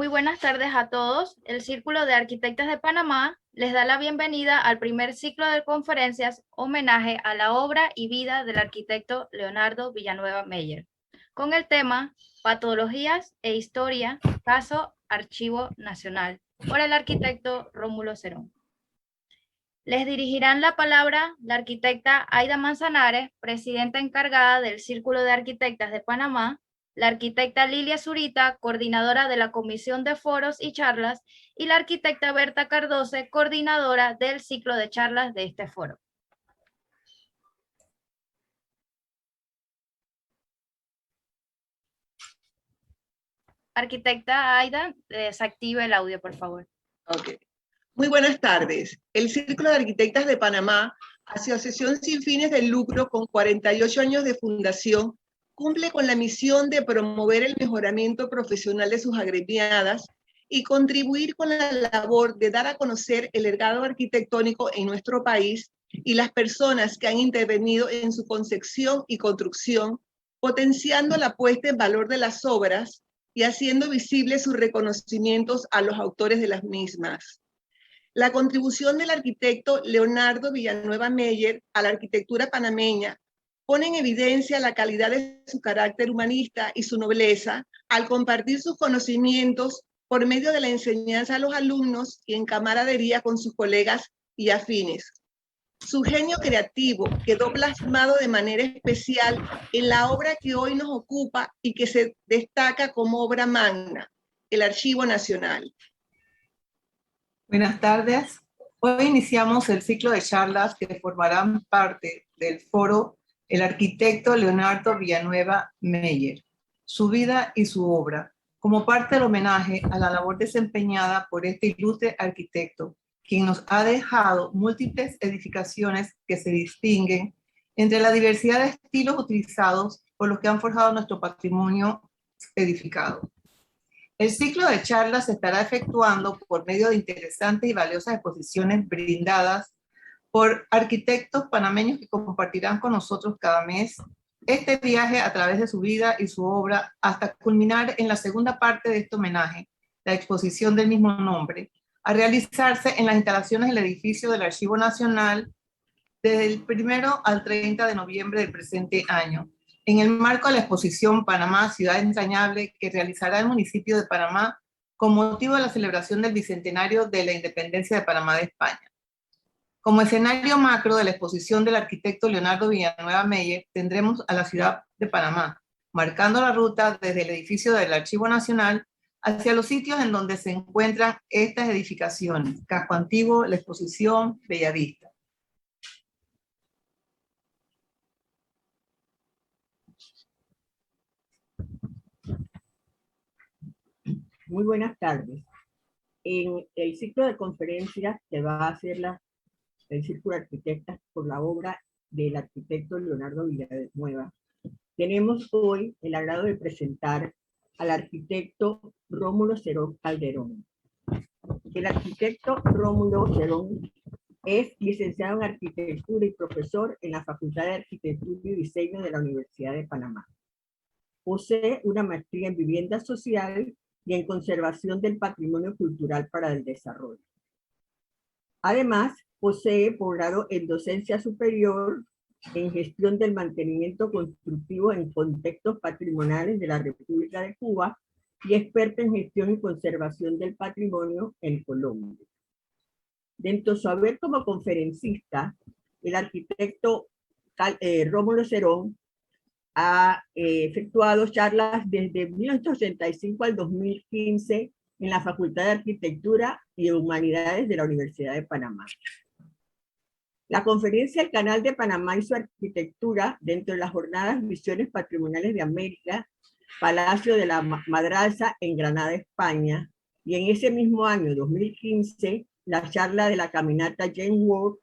Muy buenas tardes a todos. El Círculo de Arquitectas de Panamá les da la bienvenida al primer ciclo de conferencias homenaje a la obra y vida del arquitecto Leonardo Villanueva Meyer, con el tema Patologías e Historia, caso Archivo Nacional, por el arquitecto Rómulo Cerón. Les dirigirán la palabra la arquitecta Aida Manzanares, presidenta encargada del Círculo de Arquitectas de Panamá, la arquitecta Lilia Zurita, coordinadora de la Comisión de Foros y Charlas, y la arquitecta Berta Cardose, coordinadora del ciclo de charlas de este foro. Arquitecta Aida, desactive el audio, por favor. Ok. Muy buenas tardes. El Círculo de Arquitectas de Panamá, asociación sin fines de lucro con 48 años de fundación, cumple con la misión de promover el mejoramiento profesional de sus agremiadas y contribuir con la labor de dar a conocer el legado arquitectónico en nuestro país y las personas que han intervenido en su concepción y construcción, potenciando la puesta en valor de las obras y haciendo visibles sus reconocimientos a los autores de las mismas. La contribución del arquitecto Leonardo Villanueva Meyer a la arquitectura panameña pone en evidencia la calidad de su carácter humanista y su nobleza al compartir sus conocimientos por medio de la enseñanza a los alumnos y en camaradería con sus colegas y afines. Su genio creativo quedó plasmado de manera especial en la obra que hoy nos ocupa y que se destaca como obra magna, el Archivo Nacional. Buenas tardes. Hoy iniciamos el ciclo de charlas que formarán parte del foro El arquitecto Leonardo Villanueva Meyer, su vida y su obra, como parte del homenaje a la labor desempeñada por este ilustre arquitecto, quien nos ha dejado múltiples edificaciones que se distinguen entre la diversidad de estilos utilizados por los que han forjado nuestro patrimonio edificado. El ciclo de charlas se estará efectuando por medio de interesantes y valiosas exposiciones brindadas por arquitectos panameños que compartirán con nosotros cada mes este viaje a través de su vida y su obra hasta culminar en la segunda parte de este homenaje, la exposición del mismo nombre, a realizarse en las instalaciones del edificio del Archivo Nacional desde el 1 al 30 de noviembre del presente año, en el marco de la exposición Panamá, Ciudad Entrañable, que realizará el municipio de Panamá con motivo de la celebración del bicentenario de la independencia de Panamá de España. Como escenario macro de la exposición del arquitecto Leonardo Villanueva Meyer, tendremos a la ciudad de Panamá, marcando la ruta desde el edificio del Archivo Nacional hacia los sitios en donde se encuentran estas edificaciones: Casco Antiguo, la exposición, Bellavista. Muy buenas tardes. En el ciclo de conferencias que va a hacer el Círculo de Arquitectas por la obra del arquitecto Leonardo Villanueva, tenemos hoy el agrado de presentar al arquitecto Rómulo Cerón Calderón. El arquitecto Rómulo Cerón es licenciado en Arquitectura y profesor en la Facultad de Arquitectura y Diseño de la Universidad de Panamá. Posee una maestría en Vivienda Social y en Conservación del Patrimonio Cultural para el Desarrollo. Además, posee posgrado en Docencia Superior en Gestión del Mantenimiento Constructivo en Contextos Patrimoniales de la República de Cuba y experto en Gestión y Conservación del Patrimonio en Colombia. Dentro de su haber como conferencista, el arquitecto Rómulo Cerón ha efectuado charlas desde 1985 al 2015 en la Facultad de Arquitectura y Humanidades de la Universidad de Panamá. La conferencia El Canal de Panamá y su arquitectura dentro de las jornadas Visiones Patrimoniales de América, Palacio de la Madraza en Granada, España, y en ese mismo año, 2015, la charla de la caminata James Ward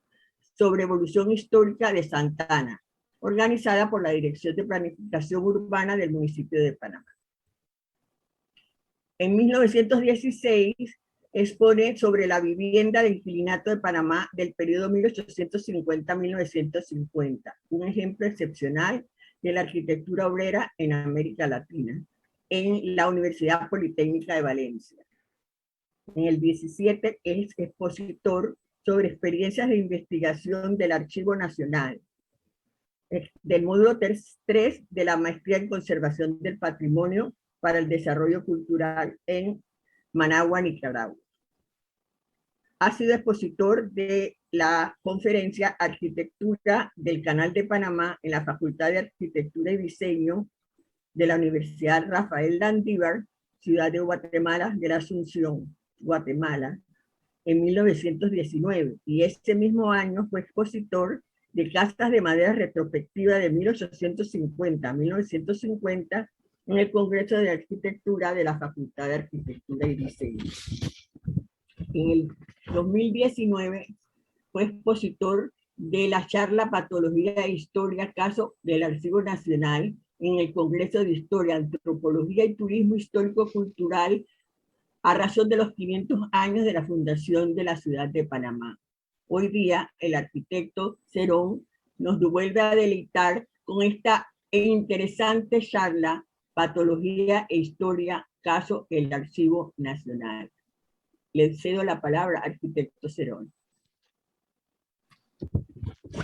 sobre evolución histórica de Santa Ana, organizada por la Dirección de Planificación Urbana del municipio de Panamá. En 1916 expone sobre la vivienda de inquilinato de Panamá del periodo 1850-1950, un ejemplo excepcional de la arquitectura obrera en América Latina, en la Universidad Politécnica de Valencia. En el 17 es expositor sobre experiencias de investigación del Archivo Nacional, del módulo 3 de la Maestría en Conservación del Patrimonio para el Desarrollo Cultural en Managua, Nicaragua. Ha sido expositor de la conferencia Arquitectura del Canal de Panamá en la Facultad de Arquitectura y Diseño de la Universidad Rafael Landívar, ciudad de Guatemala, de la Asunción, Guatemala, en 1919, y ese mismo año fue expositor de casas de madera retrospectiva de 1850 a 1950 en el Congreso de Arquitectura de la Facultad de Arquitectura y Diseño. En el 2019 fue expositor de la charla Patología e Historia, caso del Archivo Nacional, en el Congreso de Historia, Antropología y Turismo Histórico-Cultural a razón de los 500 años de la fundación de la ciudad de Panamá. Hoy día el arquitecto Cerón nos vuelve a deleitar con esta interesante charla Patología e Historia, caso el Archivo Nacional. Le cedo la palabra al arquitecto Cerón.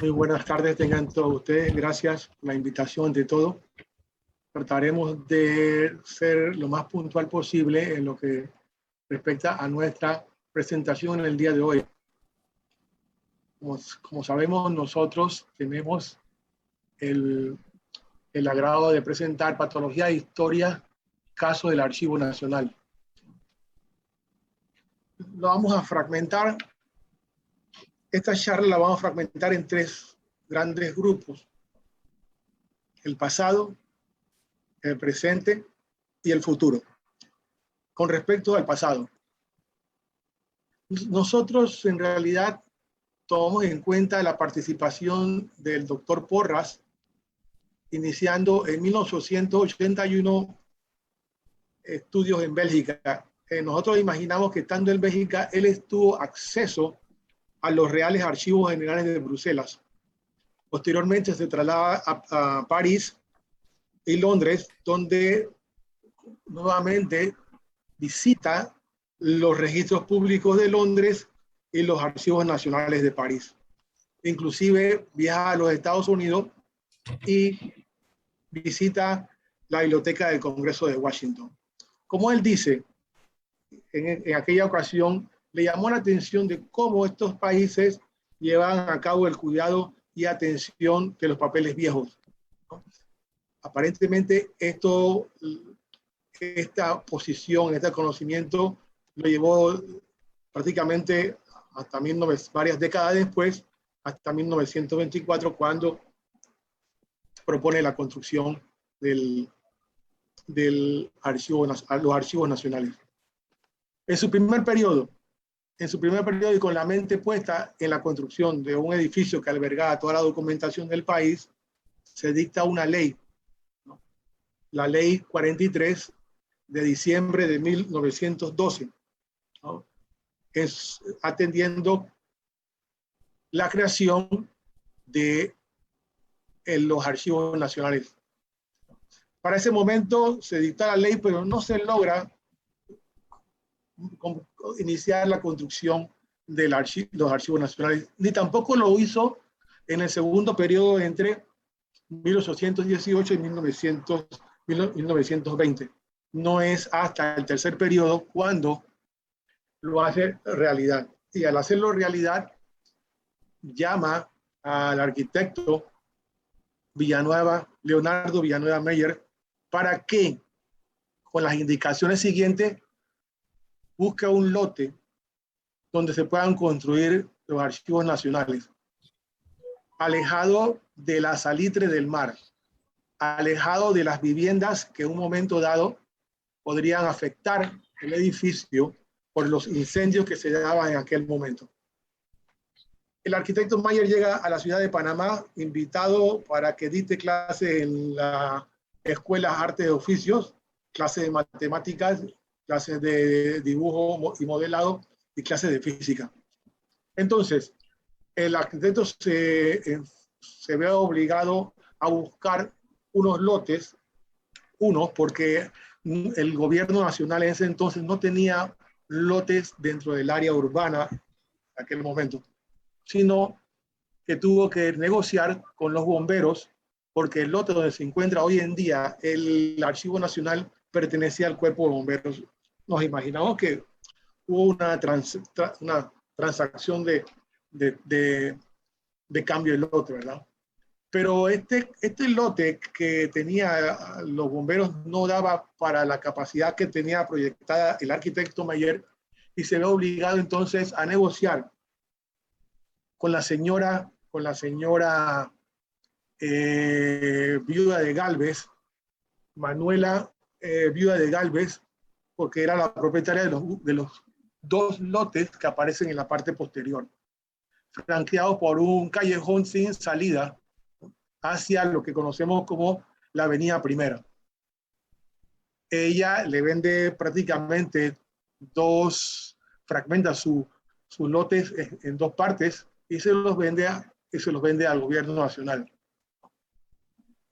Muy buenas tardes tengan todos ustedes. Gracias por la invitación de todo. Trataremos de ser lo más puntual posible en lo que respecta a nuestra presentación en el día de hoy. Como sabemos, nosotros tenemos el agrado de presentar Patología e Historia, caso del Archivo Nacional. Lo vamos a fragmentar. Esta charla la vamos a fragmentar en 3 grandes grupos: el pasado, el presente y el futuro. Con respecto al pasado, nosotros en realidad tomamos en cuenta la participación del doctor Porras, iniciando en 1881 estudios en Bélgica. Nosotros imaginamos que estando en Bélgica, él tuvo acceso a los reales archivos generales de Bruselas. Posteriormente se traslada a París y Londres, donde nuevamente visita los registros públicos de Londres y los archivos nacionales de París. Inclusive viaja a los Estados Unidos y visita la biblioteca del Congreso de Washington. Como él dice, en aquella ocasión le llamó la atención de cómo estos países llevan a cabo el cuidado y atención de los papeles viejos, ¿no? Aparentemente esta posición, este conocimiento lo llevó prácticamente hasta varias décadas después, hasta 1924, cuando propone la construcción de los archivos nacionales. En su primer periodo y con la mente puesta en la construcción de un edificio que albergaba toda la documentación del país, se dicta una ley, ¿no? La Ley 43 de diciembre de 1912, ¿no? Es atendiendo la creación de los archivos nacionales. Para ese momento se dicta la ley, pero no se logra iniciar la construcción de los archivos nacionales, ni tampoco lo hizo en el segundo periodo entre 1818 y 1920. No es hasta el tercer periodo cuando lo hace realidad. Y al hacerlo realidad, llama al arquitecto Leonardo Villanueva Meyer, para que, con las indicaciones siguientes, busque un lote donde se puedan construir los archivos nacionales, alejado de la salitre del mar, alejado de las viviendas que en un momento dado podrían afectar el edificio por los incendios que se daban en aquel momento. El arquitecto Meyer llega a la ciudad de Panamá, invitado para que dicte clases en la Escuela Artes de Oficios, clases de matemáticas, clases de dibujo y modelado y clases de física. Entonces, el arquitecto se ve obligado a buscar unos lotes, porque el gobierno nacional en ese entonces no tenía lotes dentro del área urbana en aquel momento, sino que tuvo que negociar con los bomberos, porque el lote donde se encuentra hoy en día el Archivo Nacional pertenecía al Cuerpo de Bomberos. Nos imaginamos que hubo una transacción de cambio de lote, ¿verdad? Pero este lote que tenía los bomberos no daba para la capacidad que tenía proyectada el arquitecto Meyer, y se ve obligado entonces a negociar con la señora viuda de Gálvez, Manuela viuda de Gálvez, porque era la propietaria de los dos lotes que aparecen en la parte posterior, flanqueados por un callejón sin salida hacia lo que conocemos como la Avenida Primera. Ella le vende prácticamente fragmenta sus lotes en dos partes y se los vende al gobierno nacional.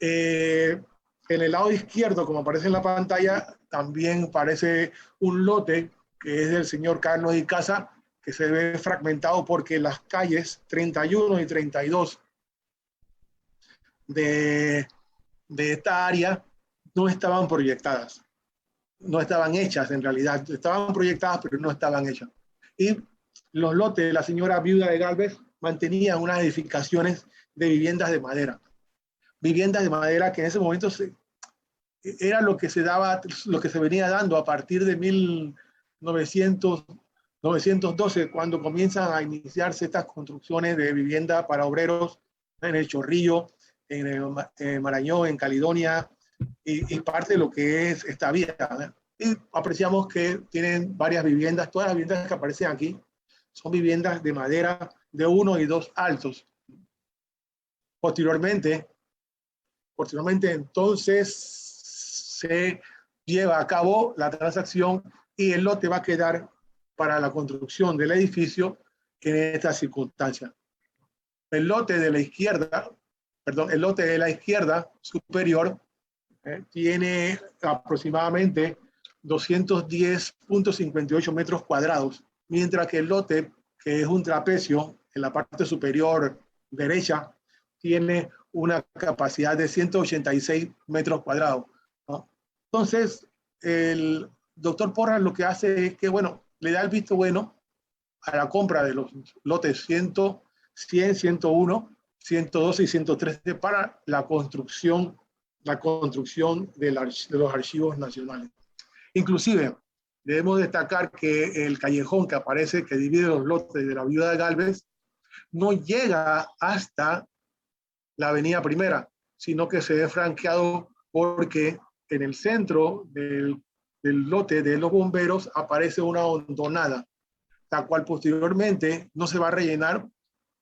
En el lado izquierdo, como aparece en la pantalla, también aparece un lote que es del señor Carlos Icaza, que se ve fragmentado porque las calles 31 y 32 de esta área no estaban proyectadas, no estaban hechas en realidad, estaban proyectadas pero no estaban hechas. Y los lotes de la señora viuda de Gálvez mantenían unas edificaciones de viviendas de madera que en ese momento era lo que se venía dando a partir de 1912, cuando comienzan a iniciarse estas construcciones de vivienda para obreros en el Chorrillo, en Marañón, en Caledonia, y parte de lo que es esta vía, ¿verdad? Y apreciamos que tienen varias viviendas, todas las viviendas que aparecen aquí son viviendas de madera de 1 y 2 altos. Posteriormente entonces se lleva a cabo la transacción y el lote va a quedar para la construcción del edificio en esta circunstancia. El lote de la izquierda superior tiene aproximadamente 210.58 metros cuadrados, mientras que el lote, que es un trapecio en la parte superior derecha, tiene una capacidad de 186 metros cuadrados, ¿no? Entonces, el doctor Porras lo que hace es que, bueno, le da el visto bueno a la compra de los lotes 100, 101, 112 y 113 para la construcción de los archivos nacionales. Inclusive, debemos destacar que el callejón que aparece, que divide los lotes de la viuda de Gálvez, no llega hasta la Avenida Primera, sino que se ve franqueado porque en el centro del lote de los bomberos aparece una hondonada, la cual posteriormente no se va a rellenar,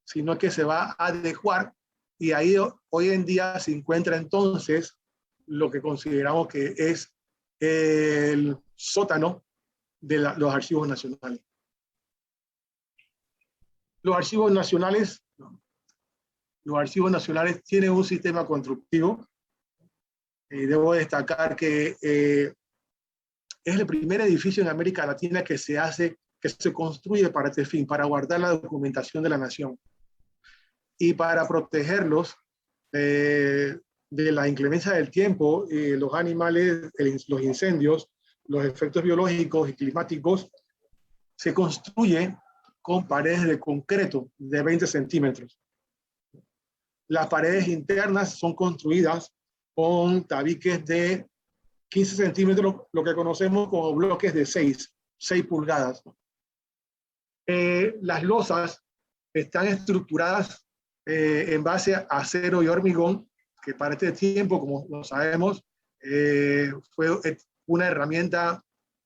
sino que se va a adecuar, y ahí hoy en día se encuentra entonces lo que consideramos que es el sótano de los archivos nacionales. Los archivos nacionales tienen un sistema constructivo. Debo destacar que es el primer edificio en América Latina que se construye para este fin, para guardar la documentación de la nación y para protegerlos de la inclemencia del tiempo, los animales, los incendios, los efectos biológicos y climáticos. Se construye con paredes de concreto de 20 centímetros. Las paredes internas son construidas con tabiques de 15 centímetros, lo que conocemos como bloques de 6 pulgadas. Las losas están estructuradas en base a acero y hormigón, que para este tiempo, como lo sabemos, fue una herramienta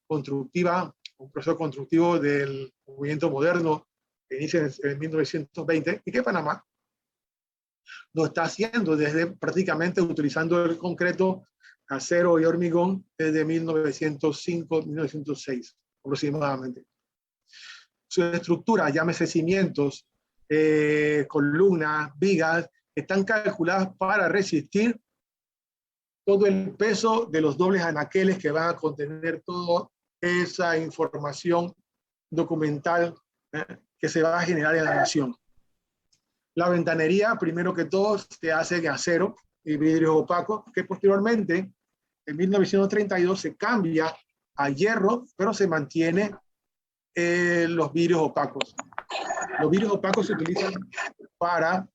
constructiva, un proceso constructivo del movimiento moderno que inicia en 1920 y que Panamá lo está haciendo desde prácticamente utilizando el concreto, acero y hormigón desde 1905-1906 aproximadamente. Su estructura, llámese cimientos, columnas, vigas, están calculadas para resistir todo el peso de los dobles anaqueles que van a contener todo esa información documental que se va a generar en la nación. La ventanería, primero que todo, se hace de acero y vidrio opaco, que posteriormente, en 1932, se cambia a hierro, pero se mantiene los vidrios opacos. Los vidrios opacos se utilizan para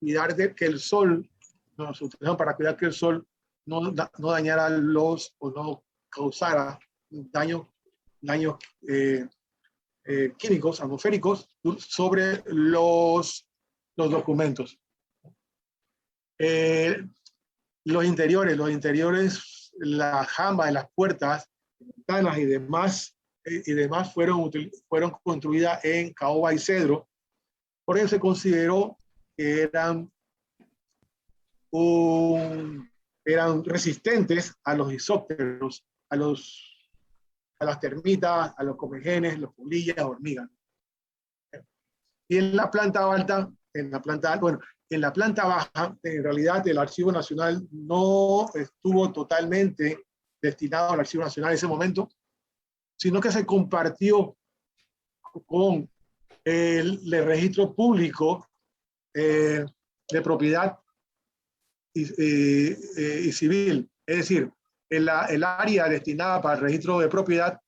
cuidar de que el sol, no, se utilizan para cuidar que el sol no dañara los o no causara daños químicos, atmosféricos, sobre los documentos. Los interiores, la jamba de las puertas, ventanas y demás fueron construidas en caoba y cedro. Por eso se consideró que eran resistentes a los isópteros, a las termitas, a los comejenes, los polillas, hormigas. Y en la planta alta, en la planta baja, en realidad el Archivo Nacional no estuvo totalmente destinado al Archivo Nacional en ese momento, sino que se compartió con el registro público de propiedad y civil. Es decir, el área destinada para el registro de propiedad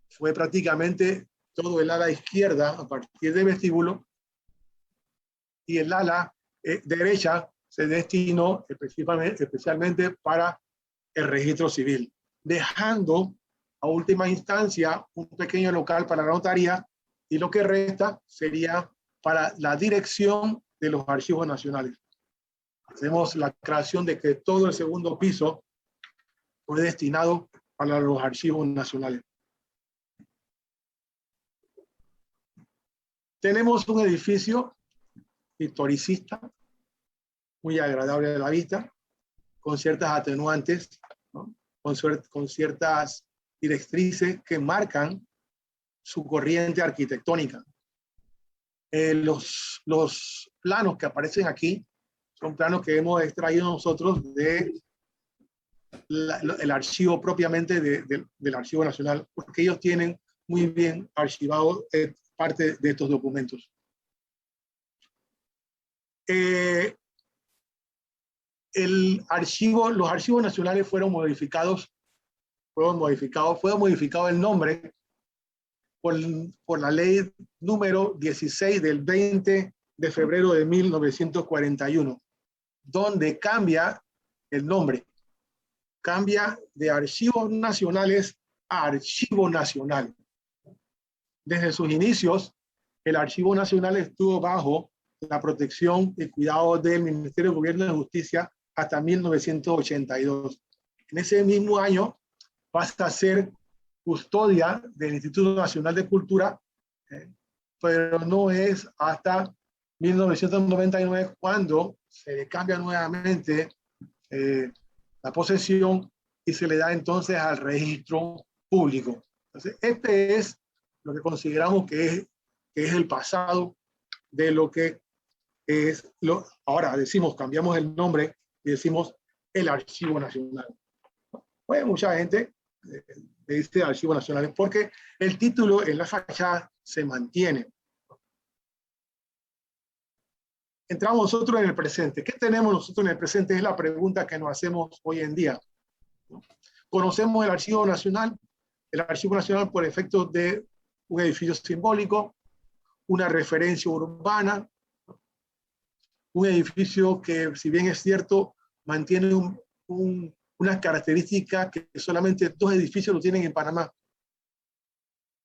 fue prácticamente todo el ala izquierda a partir del vestíbulo, y el ala derecha se destinó especialmente para el registro civil, dejando a última instancia un pequeño local para la notaría, y lo que resta sería para la dirección de los archivos nacionales. Hacemos la creación de que todo el segundo piso fue destinado para los archivos nacionales. Tenemos un edificio historicista, muy agradable a la vista, con ciertas atenuantes, ¿no? con ciertas directrices que marcan su corriente arquitectónica. Los planos que aparecen aquí son planos que hemos extraído nosotros del archivo propiamente del Archivo Nacional, porque ellos tienen muy bien archivado parte de estos documentos. Los archivos nacionales fue modificado el nombre por la ley número 16 del 20 de febrero de 1941, donde cambia el nombre, cambia de Archivos Nacionales a Archivo Nacional. Desde sus inicios, el Archivo Nacional estuvo bajo la protección y cuidado del Ministerio de Gobierno de Justicia hasta 1982. En ese mismo año pasa a ser custodia del Instituto Nacional de Cultura, pero no es hasta 1999 cuando se le cambia nuevamente la posesión y se le da entonces al registro público. Entonces, este es lo que consideramos que es el pasado de lo que es ahora decimos, cambiamos el nombre y decimos el Archivo Nacional. Pues mucha gente le dice Archivo Nacional porque el título en la fachada se mantiene. Entramos nosotros en el presente. ¿Qué tenemos nosotros en el presente? Es la pregunta que nos hacemos hoy en día. Conocemos el Archivo Nacional por efectos de un edificio simbólico, una referencia urbana, un edificio que, si bien es cierto, mantiene unas características que solamente 2 edificios lo tienen en Panamá.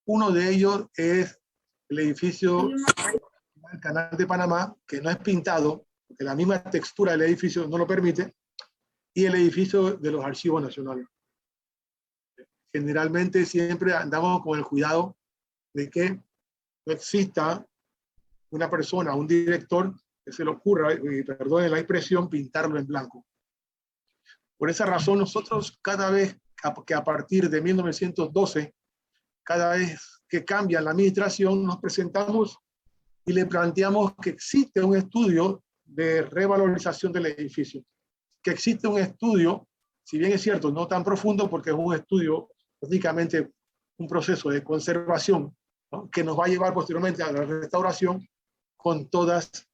Uno de ellos es el edificio del Canal de Panamá, que no es pintado, porque la misma textura del edificio no lo permite, y el edificio de los archivos nacionales. Generalmente siempre andamos con el cuidado de que no exista una persona, un director, que se le ocurra, y perdone la expresión, pintarlo en blanco. Por esa razón, nosotros cada vez que a partir de 1912, cada vez que cambia la administración, nos presentamos y le planteamos que existe un estudio de revalorización del edificio, que existe un estudio, si bien es cierto, no tan profundo, porque es un estudio prácticamente un proceso de conservación, ¿no?, que nos va a llevar posteriormente a la restauración con todas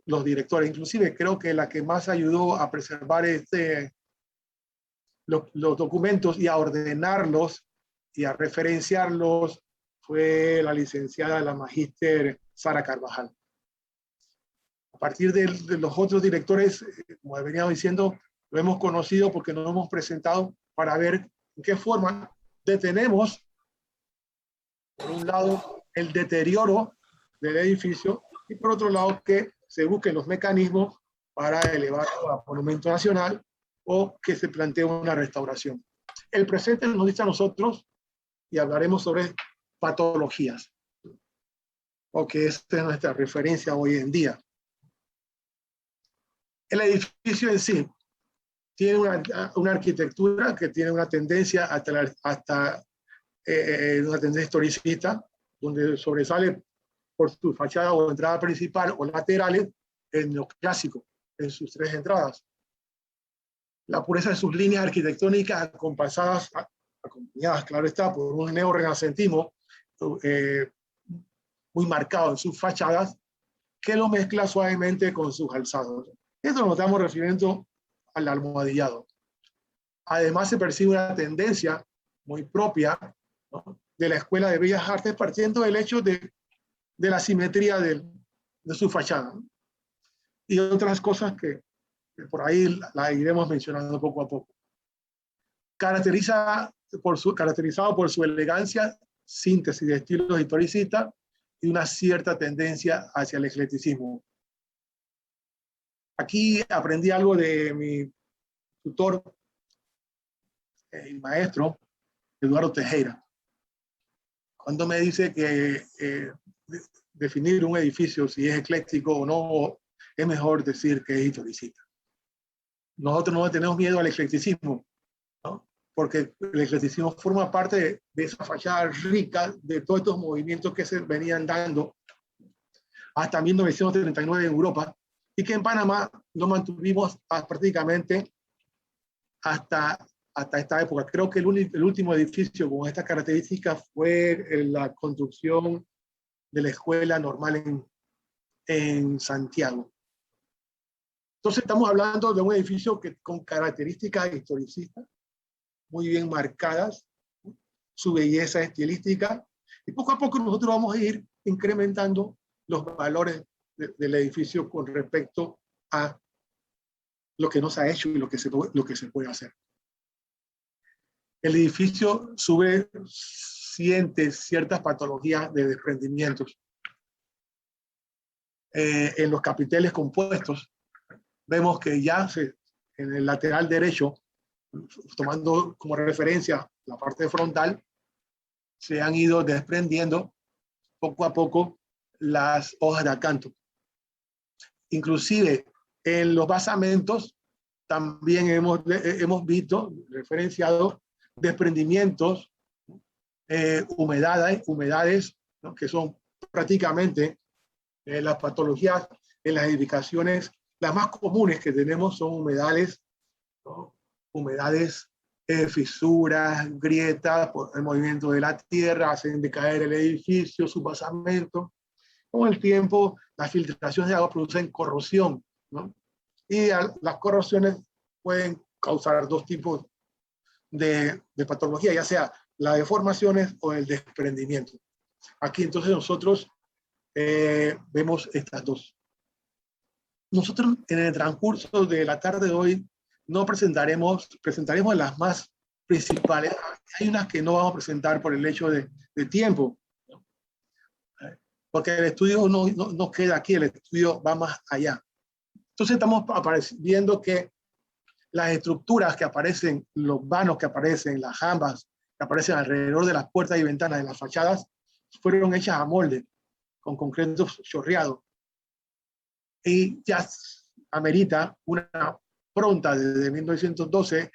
los directores. Inclusive creo que la que más ayudó a preservar los documentos y a ordenarlos y a referenciarlos fue la licenciada, la magíster Sara Carvajal. A partir de los otros directores, como veníamos diciendo, lo hemos conocido porque nos hemos presentado para ver en qué forma detenemos, por un lado, el deterioro del edificio y por otro lado, que se busquen los mecanismos para elevarlo a monumento nacional o que se plantee una restauración. El presente nos dice a nosotros, y hablaremos sobre patologías, porque esta es nuestra referencia hoy en día. El edificio en sí tiene una arquitectura que tiene una tendencia hasta una tendencia historicista, donde sobresale por su fachada o entrada principal o laterales el neoclásico en sus tres entradas. La pureza de sus líneas arquitectónicas acompañadas, claro está, por un neorrenacentismo muy marcado en sus fachadas, que lo mezcla suavemente con sus alzados. Esto nos estamos refiriendo al almohadillado. Además, se percibe una tendencia muy propia, ¿no?, de la Escuela de Bellas Artes, partiendo del hecho de la simetría de su fachada, ¿no?, y otras cosas que por ahí la iremos mencionando poco a poco. Caracterizado por su elegancia, síntesis de estilos historicistas y una cierta tendencia hacia el eclecticismo. Aquí aprendí algo de mi tutor y maestro, Eduardo Tejera, cuando me dice que definir un edificio, si es ecléctico o no, es mejor decir que es historicista. Nosotros no tenemos miedo al eclecticismo, ¿no?, porque el eclecticismo forma parte de esa fachada rica de todos estos movimientos que se venían dando hasta 1939 en Europa, y que en Panamá lo mantuvimos prácticamente hasta esta época. Creo que el último edificio con estas características fue la construcción de la Escuela Normal en Santiago. Entonces estamos hablando de un edificio con características historicistas muy bien marcadas, su belleza estilística, y poco a poco nosotros vamos a ir incrementando los valores del edificio con respecto a lo que no se ha hecho y lo que se puede hacer. El edificio siente ciertas patologías de desprendimientos. En los capiteles compuestos vemos que ya en el lateral derecho, tomando como referencia la parte frontal, se han ido desprendiendo poco a poco las hojas de acanto. Inclusive en los basamentos también hemos visto, referenciado, desprendimientos, humedades, ¿no?, que son prácticamente las patologías en las edificaciones. Las más comunes que tenemos son humedades, ¿no?, humedades, fisuras, grietas por el movimiento de la tierra, hacen decaer el edificio, su basamento. Con el tiempo, las filtraciones de agua producen corrosión, ¿no?, y las corrosiones pueden causar dos tipos de patología, ya sea la deformaciones o el desprendimiento. Aquí entonces nosotros vemos estas dos. Nosotros en el transcurso de la tarde de hoy no presentaremos las más principales. Hay unas que no vamos a presentar por el hecho de tiempo, ¿no?, porque el estudio no queda aquí, el estudio va más allá. Entonces estamos viendo que las estructuras que aparecen, los vanos que aparecen, las jambas que aparecen alrededor de las puertas y ventanas de las fachadas, fueron hechas a molde, con concreto chorreado. Y ya amerita una pronta desde 1912.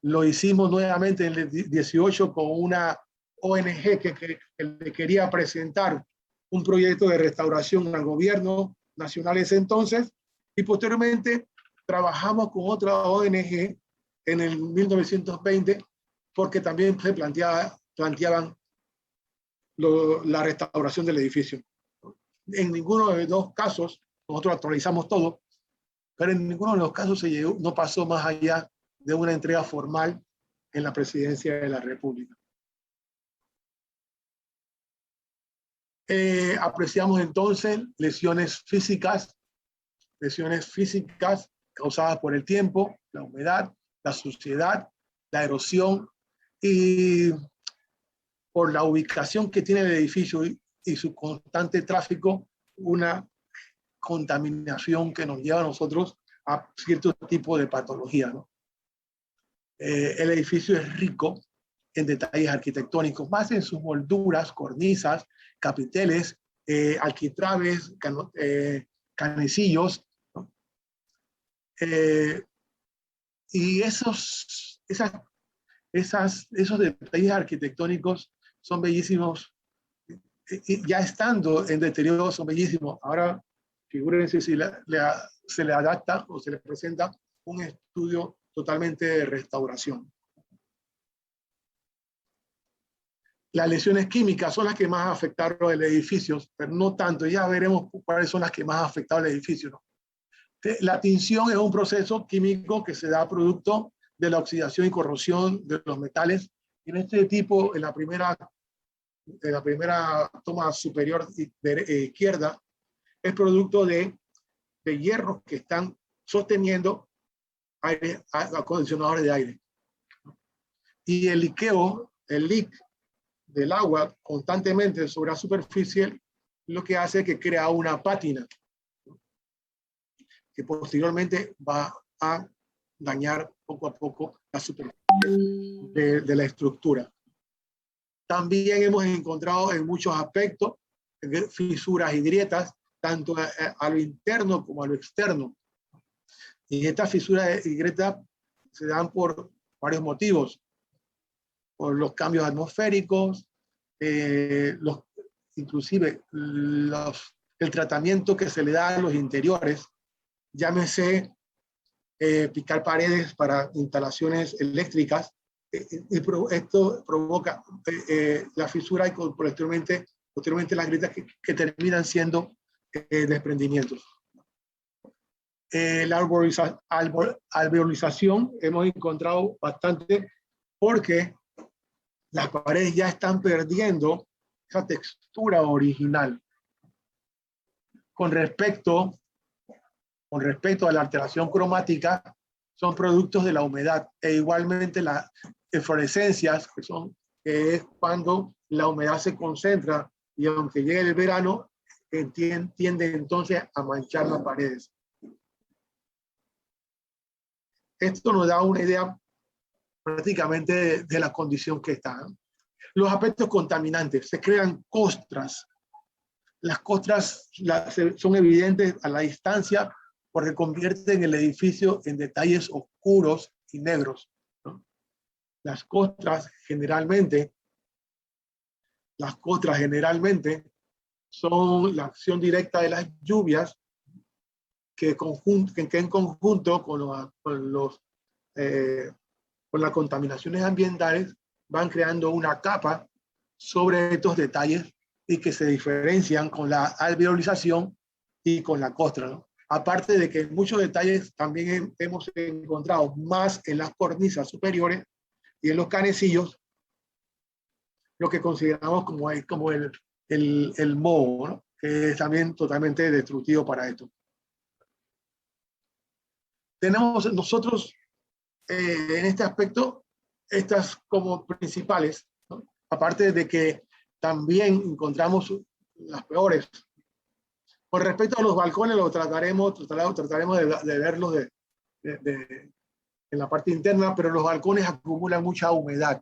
Lo hicimos nuevamente en el 18 con una ONG que le quería presentar un proyecto de restauración al gobierno nacional ese entonces, y posteriormente trabajamos con otra ONG en el 1920 porque también se planteaba planteaban la restauración del edificio. En ninguno de los dos casos, nosotros actualizamos todo, pero en ninguno de los casos no pasó más allá de una entrega formal en la Presidencia de la República. Apreciamos entonces lesiones físicas causadas por el tiempo, la humedad, la suciedad, la erosión y por la ubicación que tiene el edificio y su constante tráfico, una contaminación que nos lleva a nosotros a cierto tipo de patología, ¿no? El edificio es rico en detalles arquitectónicos, más en sus molduras, cornisas, capiteles, alquitraves, canecillos, ¿no? Y esos detalles arquitectónicos son bellísimos, ya estando en deterioro son bellísimos. Ahora, figúrense si se le adapta o se le presenta un estudio totalmente de restauración. Las lesiones químicas son las que más afectaron el edificio, pero no tanto. Ya veremos cuáles son las que más afectaron el edificio, ¿no? La tinción es un proceso químico que se da producto de la oxidación y corrosión de los metales. En este tipo, en la primera toma superior izquierda, es producto de hierros que están sosteniendo acondicionadores de aire. Y el liqueo, el leak del agua constantemente sobre la superficie, lo que hace que crea una pátina que posteriormente va a dañar poco a poco la superficie de la estructura. También hemos encontrado en muchos aspectos fisuras y grietas, tanto a lo interno como a lo externo. Y estas fisuras y grietas se dan por varios motivos. Por los cambios atmosféricos, inclusive el tratamiento que se le da a los interiores, llámese picar paredes para instalaciones eléctricas, esto provoca la fisura y posteriormente las grietas que terminan siendo desprendimientos. La alveolización hemos encontrado bastante porque las paredes ya están perdiendo esa textura original. Con respecto a la alteración cromática, son productos de la humedad e igualmente las eflorescencias, que es cuando la humedad se concentra y aunque llegue el verano, tiende entonces a manchar las paredes. Esto nos da una idea prácticamente de la condición que está. Los aspectos contaminantes, se crean costras. Las costras son evidentes a la distancia porque convierten el edificio en detalles oscuros y negros, ¿no? Las costras generalmente son la acción directa de las lluvias que en conjunto con las contaminaciones ambientales van creando una capa sobre estos detalles y que se diferencian con la alveolización y con la costra, ¿no? Aparte de que muchos detalles también hemos encontrado más en las cornisas superiores y en los canecillos, lo que consideramos como el moho, ¿no? Que es también totalmente destructivo para esto. Tenemos nosotros en este aspecto estas como principales, ¿no? Aparte de que también encontramos las peores. Con respecto a los balcones, trataremos de verlos en la parte interna, pero los balcones acumulan mucha humedad,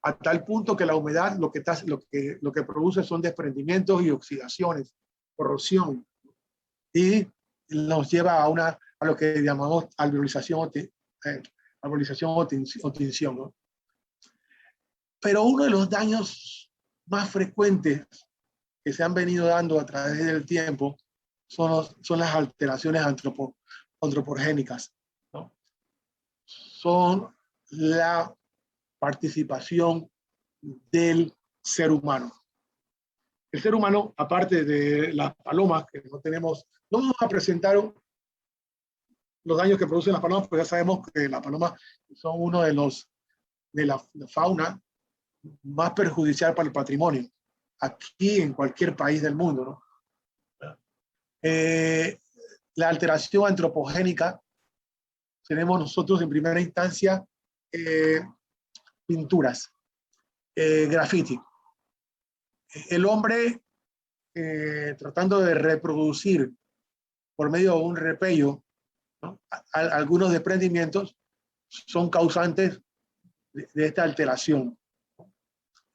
a tal punto que la humedad lo que produce son desprendimientos y oxidaciones, corrosión, y nos lleva a lo que llamamos alveolización o tinción, ¿no? Pero uno de los daños más frecuentes que se han venido dando a través del tiempo son las alteraciones antropogénicas, ¿no? Son la participación del ser humano. El ser humano, aparte de las palomas, que no vamos a presentar los daños que producen las palomas, porque ya sabemos que las palomas son uno de la fauna más perjudicial para el patrimonio, aquí en cualquier país del mundo, ¿no? La alteración antropogénica, tenemos nosotros en primera instancia pinturas, graffiti. El hombre tratando de reproducir por medio de un repello, ¿no? Algunos desprendimientos son causantes de esta alteración.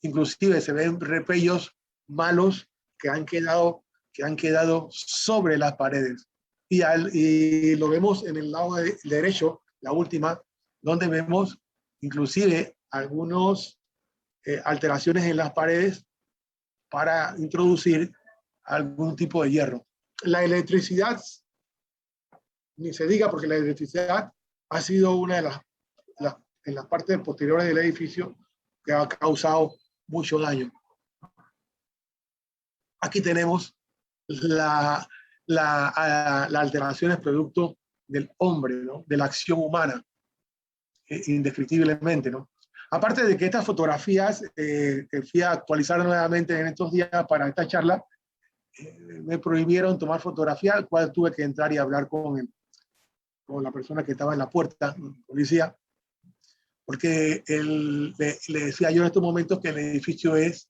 Inclusive se ven repellos malos que han quedado sobre las paredes. Y lo vemos en el lado derecho, la última, donde vemos inclusive algunas alteraciones en las paredes para introducir algún tipo de hierro. La electricidad, ni se diga, porque la electricidad ha sido una de las partes posteriores del edificio que ha causado mucho daño. Aquí tenemos las alteraciones producto del hombre, ¿no? De la acción humana, indescriptiblemente, ¿no? Aparte de que estas fotografías que fui a actualizar nuevamente en estos días para esta charla, me prohibieron tomar fotografía, al cual tuve que entrar y hablar con la persona que estaba en la puerta, policía, porque le decía yo en estos momentos que el edificio es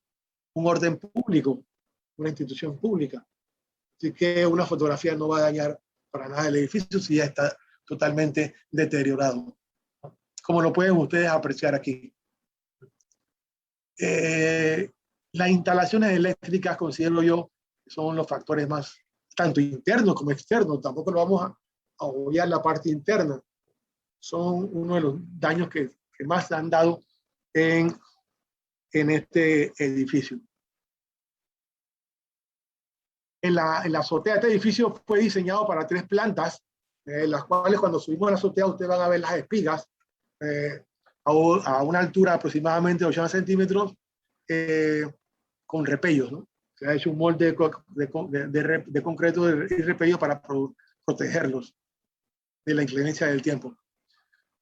un orden público, una institución pública. Así que una fotografía no va a dañar para nada el edificio si ya está totalmente deteriorado, como lo pueden ustedes apreciar aquí. Las instalaciones eléctricas, considero yo, son los factores más, tanto internos como externos, tampoco lo vamos a obviar la parte interna. Son uno de los daños que más se han dado en este edificio. En la azotea, este edificio fue diseñado para 3 plantas, las cuales cuando subimos a la azotea ustedes van a ver las espigas a una altura aproximadamente de 80 centímetros con repellos, ¿no? Se ha hecho un molde de concreto y repello para protegerlos de la inclemencia del tiempo.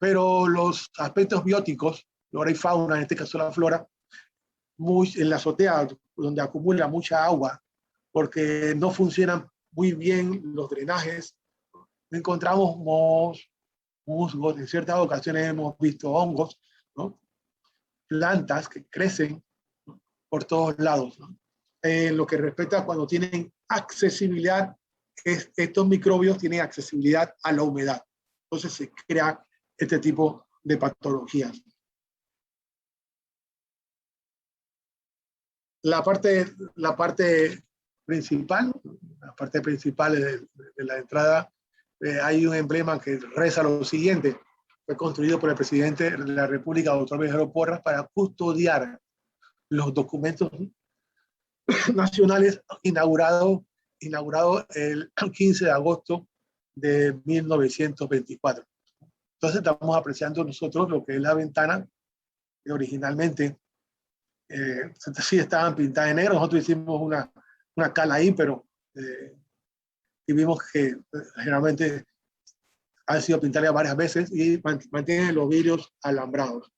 Pero los aspectos bióticos, flora y fauna, en este caso la flora, en la azotea donde acumula mucha agua, porque no funcionan muy bien los drenajes, encontramos musgos, en ciertas ocasiones hemos visto hongos, ¿no? Plantas que crecen, ¿no? Por todos lados, ¿no? Lo que respecta a cuando tienen accesibilidad, estos microbios tienen accesibilidad a la humedad. Entonces se crea este tipo de patologías. La parte principal de la entrada, hay un emblema que reza lo siguiente: fue construido por el presidente de la República, doctor Benjamín Porras, para custodiar los documentos nacionales, inaugurado el 15 de agosto de 1924. Entonces estamos apreciando nosotros lo que es la ventana, que originalmente sí estaban pintadas en negro. Nosotros hicimos una cala ahí, pero y vimos que generalmente han sido pintadas varias veces y mantienen los vidrios alambrados.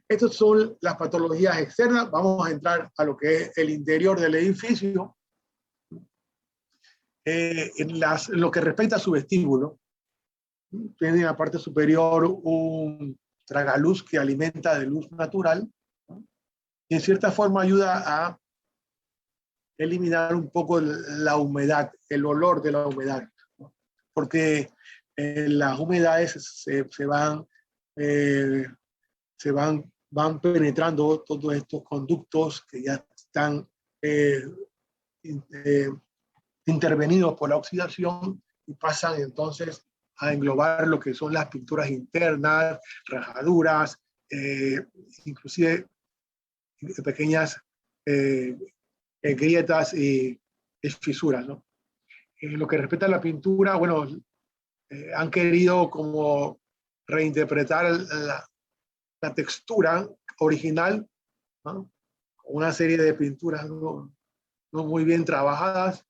Estas son las patologías externas. Vamos a entrar a lo que es el interior del edificio. En lo que respecta a su vestíbulo, tiene en la parte superior un tragaluz que alimenta de luz natural, ¿no? Y en cierta forma ayuda a eliminar un poco la humedad, el olor de la humedad, ¿no? Porque las humedades van penetrando todos estos conductos que ya están intervenidos por la oxidación y pasan entonces a englobar lo que son las pinturas internas, rajaduras, inclusive pequeñas grietas y fisuras, ¿no? En lo que respecta a la pintura, bueno, han querido como reinterpretar la textura original ¿no? Una serie de pinturas no muy bien trabajadas.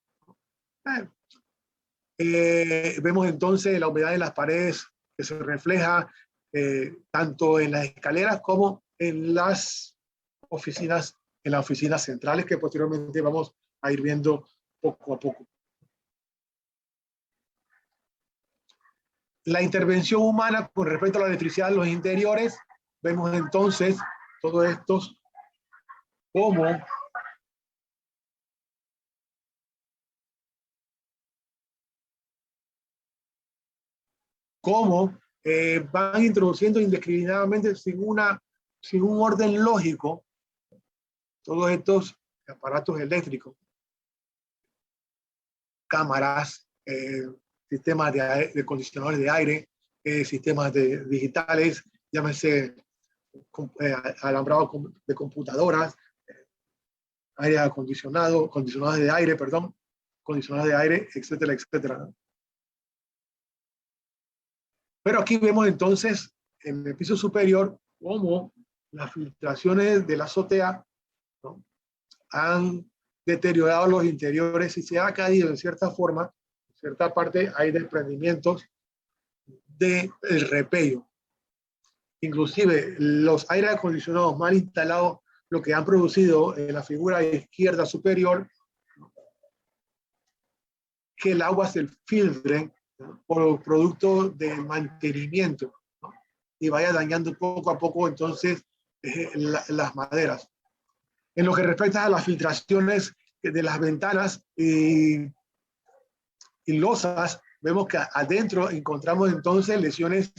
Vemos entonces la humedad en las paredes que se refleja tanto en las escaleras como en las oficinas centrales, que posteriormente vamos a ir viendo poco a poco. La intervención humana con respecto a la electricidad en los interiores, vemos entonces todos estos cómo van introduciendo indiscriminadamente sin un orden lógico todos estos aparatos eléctricos, cámaras, sistemas de condicionadores de aire, sistemas digitales, llámese alambrado de computadoras, aire acondicionado, condicionadores de aire, perdón, condicionadores de aire, etcétera, etcétera. Pero aquí vemos entonces en el piso superior cómo las filtraciones de la azotea, ¿no?, han deteriorado los interiores y se ha caído en cierta forma, en cierta parte hay desprendimientos del repello. Inclusive los aires acondicionados mal instalados, lo que han producido en la figura izquierda superior, que el agua se filtre, ¿no?, por producto de mantenimiento, ¿no?, y vaya dañando poco a poco entonces las maderas. En lo que respecta a las filtraciones de las ventanas y losas, vemos que adentro encontramos entonces lesiones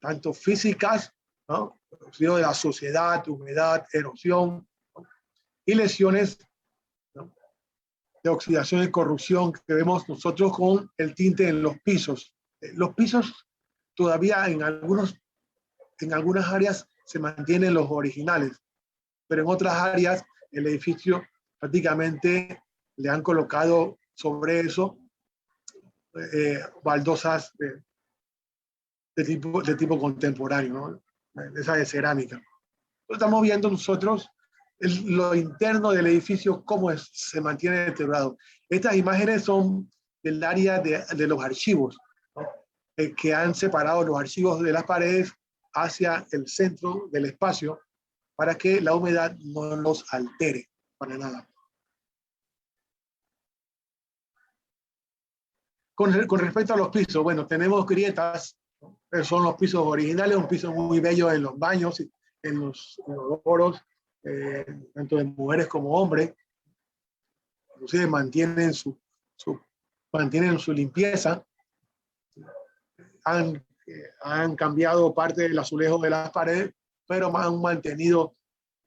tanto físicas, ¿no?, de la suciedad, humedad, erosión, ¿no?, y lesiones, ¿no?, de oxidación y corrupción que vemos nosotros con el tinte en los pisos. Los pisos todavía en algunas áreas se mantienen los originales, pero en otras áreas el edificio prácticamente le han colocado sobre eso baldosas de tipo contemporáneo, ¿no?, esa de cerámica. Estamos viendo nosotros lo interno del edificio, cómo se mantiene deteriorado. Estas imágenes son del área de los archivos, ¿no?, que han separado los archivos de las paredes hacia el centro del espacio para que la humedad no los altere para nada. Con respecto a los pisos, bueno, tenemos grietas, ¿no?, son los pisos originales, un piso muy bello en los baños, en los inodoros, tanto de mujeres como hombres, inclusive mantienen su limpieza. Han cambiado parte del azulejo de las paredes, pero han mantenido,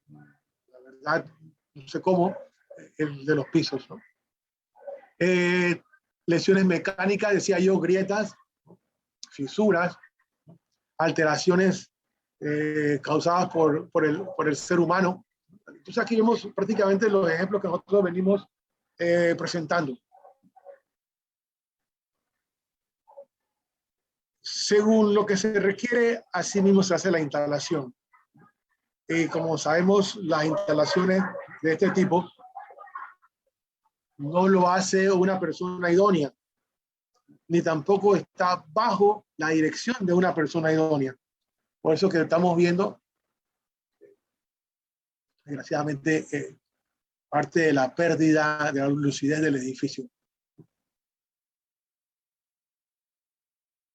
la verdad, no sé cómo, el de los pisos, ¿no? Lesiones mecánicas, decía yo, grietas, fisuras, alteraciones causadas por el ser humano. Entonces aquí vemos prácticamente los ejemplos que nosotros venimos presentando. Según lo que se requiere, así mismo se hace la instalación. Como sabemos, las instalaciones de este tipo no lo hace una persona idónea, ni tampoco está bajo la dirección de una persona idónea. Por eso que estamos viendo, desgraciadamente, parte de la pérdida de la lucidez del edificio.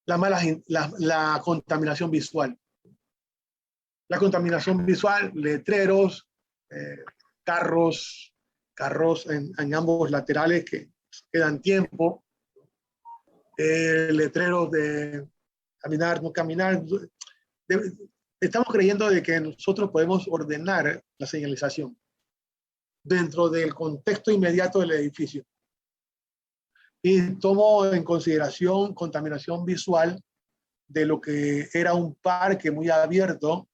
La contaminación visual. La contaminación visual, letreros, carros en ambos laterales que quedan tiempo, letreros de caminar, no caminar. Estamos creyendo de que nosotros podemos ordenar la señalización dentro del contexto inmediato del edificio. Y tomo en consideración contaminación visual de lo que era un parque muy abierto,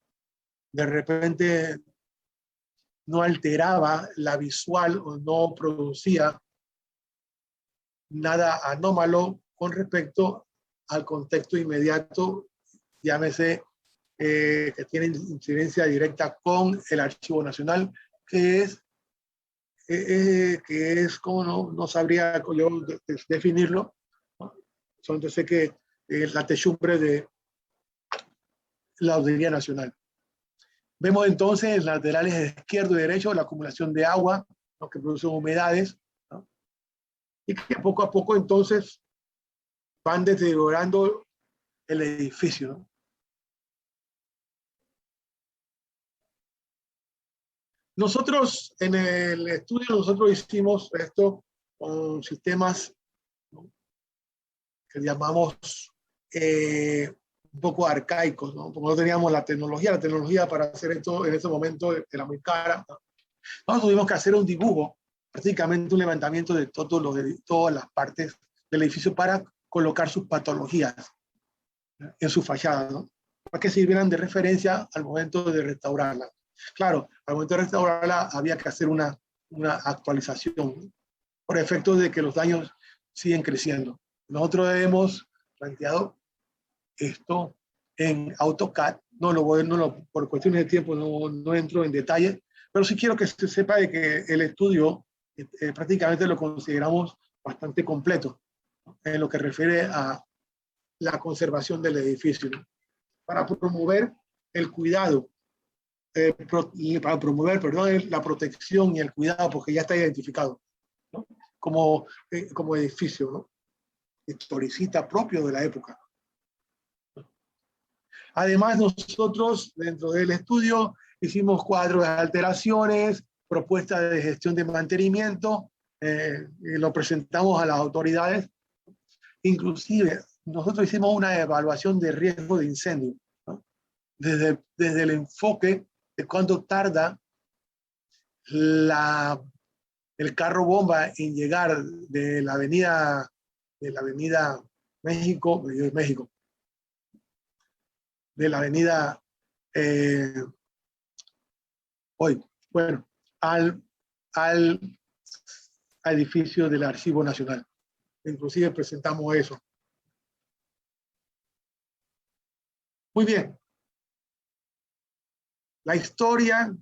de repente no alteraba la visual o no producía nada anómalo con respecto al contexto inmediato, llámese que tienen incidencia directa con el Archivo Nacional, que es como no sabría yo definirlo, ¿no? Entonces sé que es la techumbre de la Auditoría Nacional. Vemos entonces laterales izquierdo y derecho la acumulación de agua, lo que produce humedades, ¿no? Y que poco a poco entonces van deteriorando el edificio, ¿no? Nosotros en el estudio nosotros hicimos esto con sistemas, ¿no?, que llamamos un poco arcaicos, ¿no? Porque no teníamos la tecnología para hacer esto en ese momento era muy cara, ¿no? Nosotros tuvimos que hacer un dibujo, prácticamente un levantamiento de todas las partes del edificio para colocar sus patologías, ¿no?, en su fachada, ¿no?, para que sirvieran de referencia al momento de restaurarla. Claro, al momento de restaurarla había que hacer una actualización por efecto de que los daños siguen creciendo. Nosotros hemos planteado esto en AutoCAD, por cuestiones de tiempo no entro en detalle, pero sí quiero que se sepa de que el estudio prácticamente lo consideramos bastante completo, ¿no?, en lo que refiere a la conservación del edificio, ¿no?, para promover el cuidado, para promover, perdón, la protección y el cuidado, porque ya está identificado, ¿no?, como edificio, ¿no?, historicista propio de la época. Además, nosotros dentro del estudio hicimos cuadros de alteraciones, propuestas de gestión de mantenimiento, y lo presentamos a las autoridades. Inclusive, nosotros hicimos una evaluación de riesgo de incendio, ¿no?, desde el enfoque de cuánto tarda el carro bomba en llegar de la avenida México, de la avenida bueno, al edificio del Archivo Nacional. Inclusive presentamos eso. Muy bien. La historia,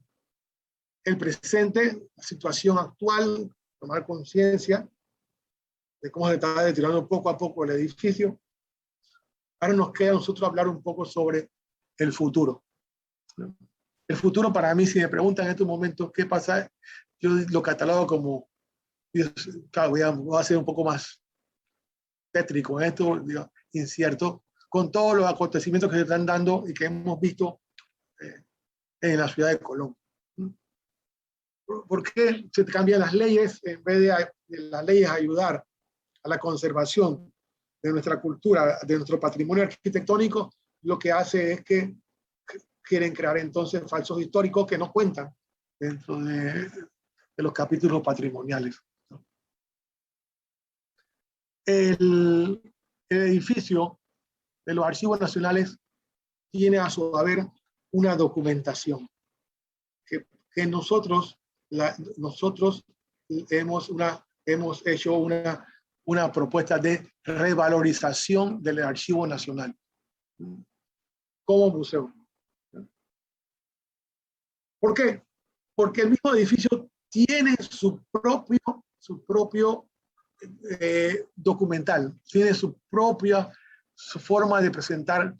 el presente, la situación actual, tomar conciencia de cómo se está deteriorando poco a poco el edificio. Ahora nos queda a nosotros hablar un poco sobre el futuro. El futuro para mí, si me preguntan en estos momentos qué pasa, yo lo catalogo como, claro, voy a ser un poco más tétrico en esto, digo, incierto, con todos los acontecimientos que se están dando y que hemos visto en la ciudad de Colón. ¿Por qué se cambian las leyes en vez de las leyes ayudar a la conservación de nuestra cultura, de nuestro patrimonio arquitectónico? Lo que hace es que quieren crear entonces falsos históricos que no cuentan dentro de los capítulos patrimoniales. El edificio de los archivos nacionales tiene a su haber una documentación que nosotros hemos hecho una propuesta de revalorización del Archivo Nacional como museo. ¿Por qué? Porque el mismo edificio tiene su propio documental, tiene su forma de presentar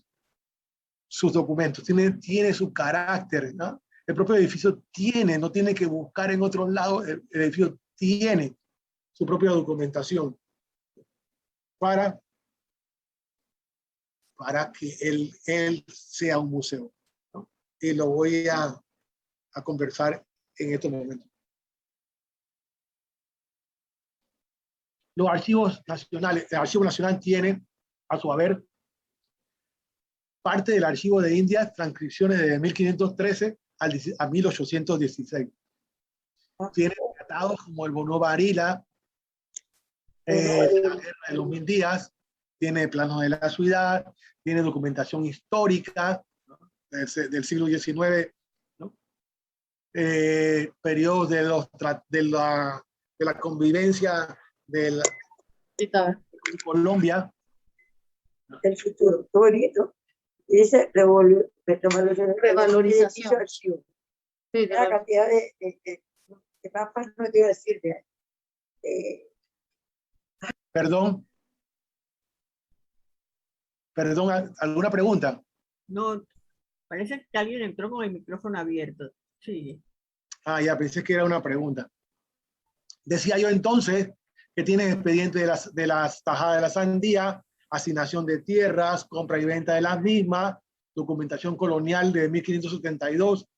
sus documentos, tiene su carácter, ¿no? El propio edificio no tiene que buscar en otros lados, el edificio tiene su propia documentación para que él sea un museo, ¿no? Y lo voy a conversar en estos momentos. Los archivos nacionales, el Archivo Nacional tiene a su haber parte del archivo de India, transcripciones de 1513 a 1816. Tiene tratados como el Bono Barila, la guerra de los 1000 días, tiene planos de la ciudad, tiene documentación histórica, ¿no?, del siglo XIX, ¿no?, periodos de la convivencia en Colombia. El futuro, qué bonito. Y dice revalorización de archivos. Sí, Una cantidad de mapas, no te iba a decir, Perdón, ¿alguna pregunta? No, parece que alguien entró con el micrófono abierto. Sí. Ah, ya, pensé que era una pregunta. Decía yo entonces que tienen expediente de las tajadas de la sandía, asignación de tierras, compra y venta de las mismas, documentación colonial de 1572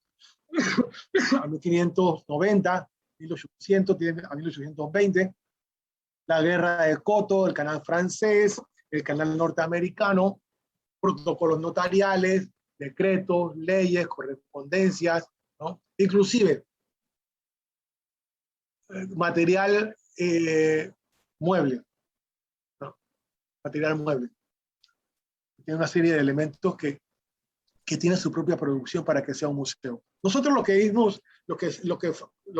a 1590, 1800 a 1820, la guerra de Coto, el canal francés, el canal norteamericano, protocolos notariales, decretos, leyes, correspondencias, ¿no? Inclusive material mueble, ¿no? Material mueble. Tiene una serie de elementos que tienen su propia producción para que sea un museo. Nosotros lo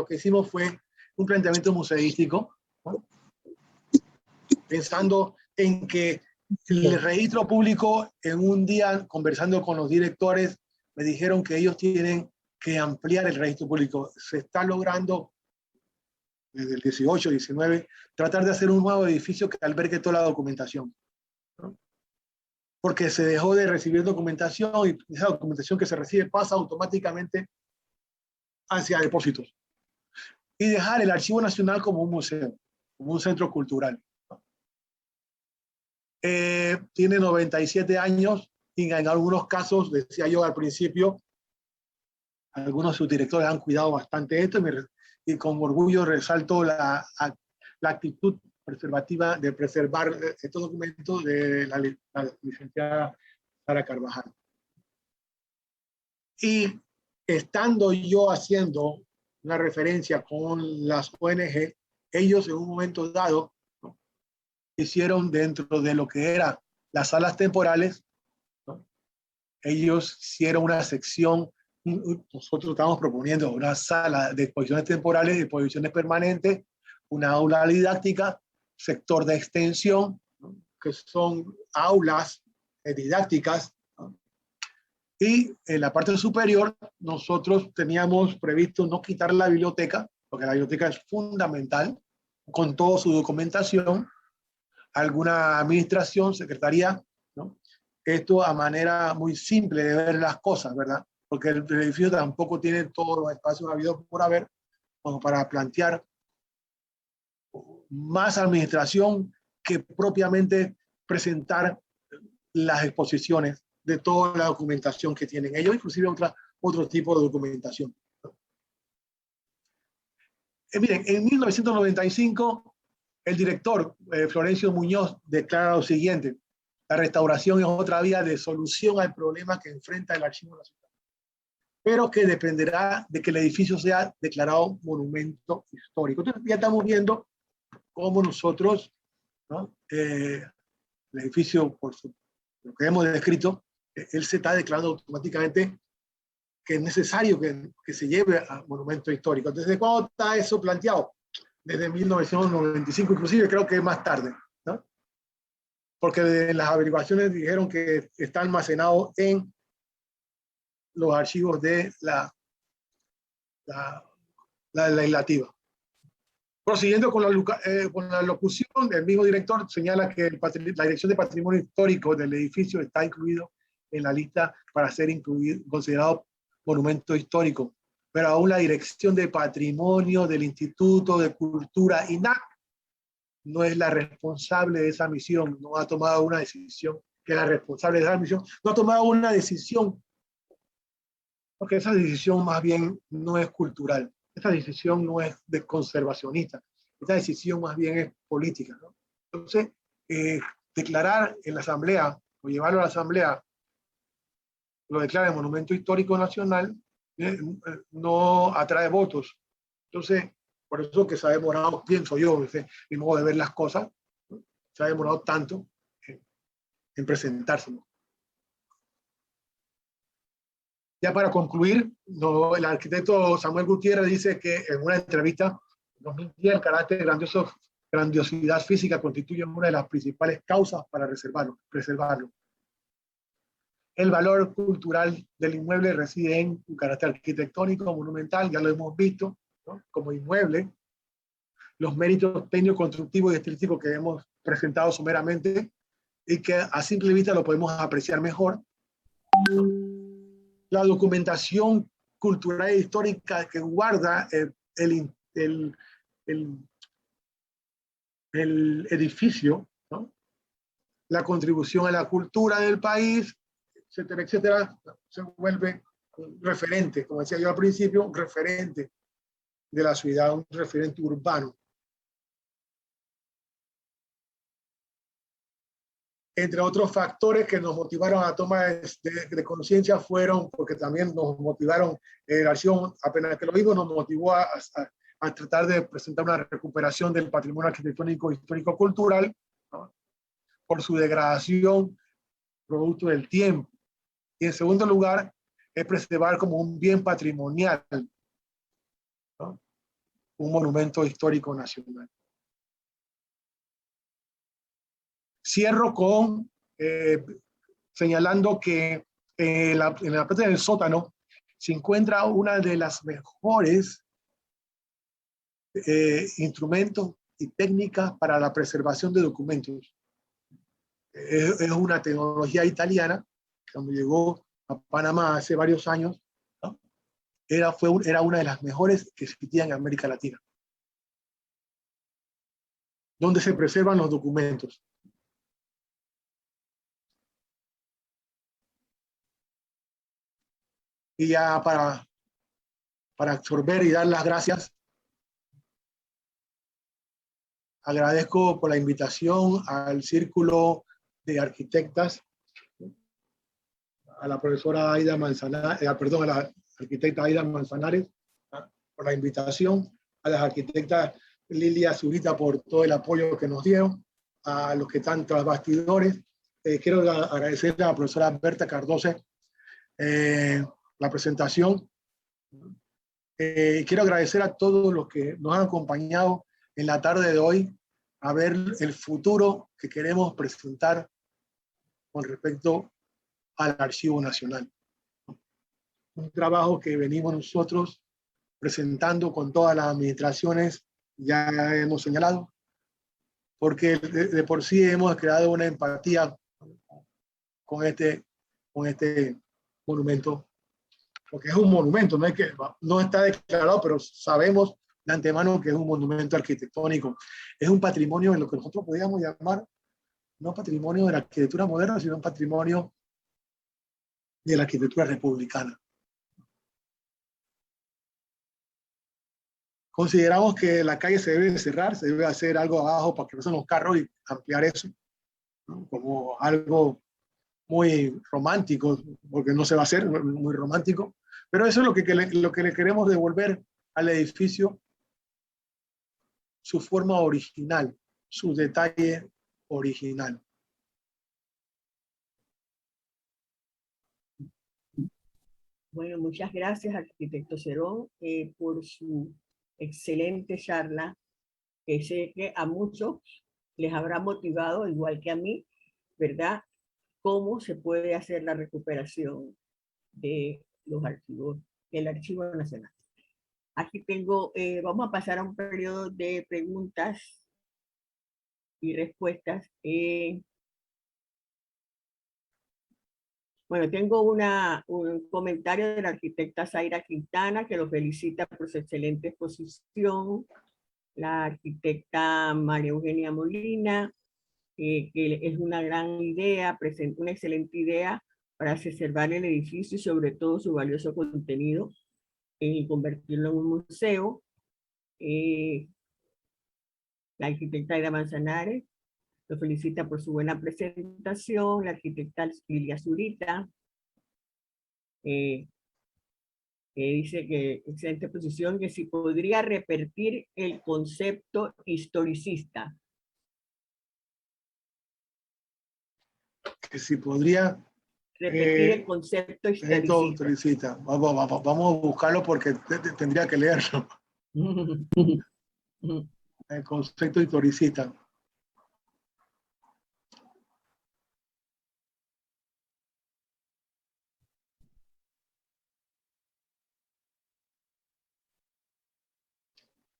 que hicimos fue un planteamiento museístico, ¿no? Pensando en que el registro público, en un día conversando con los directores, me dijeron que ellos tienen que ampliar el registro público. Se está logrando desde el 18, 19, tratar de hacer un nuevo edificio que albergue toda la documentación, ¿no? Porque se dejó de recibir documentación y esa documentación que se recibe pasa automáticamente hacia depósitos. Y dejar el Archivo Nacional como un museo, como un centro cultural. Tiene 97 años y en algunos casos, decía yo al principio, algunos subdirectores han cuidado bastante esto y con orgullo resalto la actitud preservativa de preservar estos documentos de la licenciada Sara Carvajal. Y estando yo haciendo una referencia con las ONG, ellos en un momento dado, ¿no?, hicieron dentro de lo que eran las salas temporales, ¿no?, ellos hicieron una sección. Nosotros estamos proponiendo una sala de exposiciones temporales y exposiciones permanentes, una aula didáctica, sector de extensión, ¿no?, que son aulas didácticas, ¿no? Y en la parte superior nosotros teníamos previsto no quitar la biblioteca, porque la biblioteca es fundamental, con toda su documentación, alguna administración, secretaría, ¿no? Esto a manera muy simple de ver las cosas, ¿verdad? Porque el edificio tampoco tiene todos los espacios habidos por haber, como para plantear más administración que propiamente presentar las exposiciones de toda la documentación que tienen ellos, inclusive otro tipo de documentación. Miren, en 1995, el director Florencio Muñoz declara lo siguiente: la restauración es otra vía de solución al problema que enfrenta el Archivo Nacional, pero que dependerá de que el edificio sea declarado monumento histórico. Entonces ya estamos viendo cómo nosotros, ¿no?, el edificio, por lo que hemos descrito, él se está declarando automáticamente que es necesario que se lleve a monumento histórico. ¿Desde cuándo está eso planteado? Desde 1995, inclusive creo que más tarde, ¿no? Porque las averiguaciones dijeron que está almacenado en los archivos de la legislativa. Prosiguiendo con la locución, el mismo director señala que la Dirección de Patrimonio Histórico del edificio está incluido en la lista para ser considerado monumento histórico, pero aún la Dirección de Patrimonio del Instituto de Cultura, INAC, no es la responsable de esa misión, no ha tomado una decisión, que la responsable de esa misión no ha tomado una decisión, porque esa decisión más bien no es cultural. Esta decisión no es de conservacionista, esta decisión más bien es política, ¿no? Entonces, declarar en la asamblea o llevarlo a la asamblea, lo declara monumento histórico nacional, no atrae votos. Entonces, por eso que se ha demorado, pienso yo, mi modo de ver las cosas, ¿no?, se ha demorado tanto en presentárselo. Ya para concluir, el arquitecto Samuel Gutiérrez dice que en una entrevista en 2010 el carácter grandiosidad física constituye una de las principales causas para preservarlo. El valor cultural del inmueble reside en su carácter arquitectónico, monumental, ya lo hemos visto, ¿no? Como inmueble. Los méritos técnico-constructivos y estilísticos que hemos presentado someramente y que a simple vista lo podemos apreciar mejor. La documentación cultural e histórica que guarda el edificio, ¿no? La contribución a la cultura del país, etcétera, etcétera, se vuelve un referente, como decía yo al principio, un referente de la ciudad, un referente urbano. Entre otros factores que nos motivaron a tomar de conciencia fueron, porque también nos motivaron, la acción, apenas que lo vimos, nos motivó a tratar de presentar una recuperación del patrimonio arquitectónico, histórico, cultural, ¿no? Por su degradación producto del tiempo. Y en segundo lugar, es preservar como un bien patrimonial, ¿no? Un monumento histórico nacional. Cierro con señalando que en la parte del sótano se encuentra una de las mejores instrumentos y técnicas para la preservación de documentos. Es una tecnología italiana, cuando llegó a Panamá hace varios años, ¿no? Era una de las mejores que existían en América Latina, donde se preservan los documentos. Y ya para absorber y dar las gracias, agradezco por la invitación al Círculo de Arquitectas, a la profesora Aida Manzanares, perdón, a la arquitecta Aida Manzanares, por la invitación, a las arquitectas Lilia Zurita por todo el apoyo que nos dieron, a los que están tras bastidores. Quiero agradecer a la profesora Berta Cardoso la presentación. Quiero agradecer a todos los que nos han acompañado en la tarde de hoy a ver el futuro que queremos presentar con respecto al Archivo Nacional. Un trabajo que venimos nosotros presentando con todas las administraciones, ya hemos señalado, porque de por sí hemos creado una empatía con este monumento, porque es un monumento, no está declarado, pero sabemos de antemano que es un monumento arquitectónico. Es un patrimonio en lo que nosotros podríamos llamar, no patrimonio de la arquitectura moderna, sino un patrimonio de la arquitectura republicana. Consideramos que la calle se debe cerrar, se debe hacer algo abajo para que pasen los carros y ampliar eso, ¿no? Como algo muy romántico, porque no se va a hacer, muy romántico, pero eso es lo que le queremos devolver al edificio, su forma original, su detalle original. Bueno, muchas gracias, arquitecto Cerón, por su excelente charla, que sé que a muchos les habrá motivado, igual que a mí, ¿verdad?, cómo se puede hacer la recuperación de los archivos, del Archivo Nacional. Aquí tengo, vamos a pasar a un periodo de preguntas y respuestas. Bueno, tengo un comentario de la arquitecta Zaira Quintana, que lo felicita por su excelente exposición. La arquitecta María Eugenia Molina, que es una gran idea, presenta una excelente idea para preservar el edificio y sobre todo su valioso contenido y convertirlo en un museo. La arquitecta Aida Manzanares lo felicita por su buena presentación. La arquitecta Lilia Zurita dice que excelente exposición, que si podría repetir el concepto historicista. Que si podría repetir el concepto historicista. Vamos a buscarlo porque tendría que leerlo. El concepto historicista.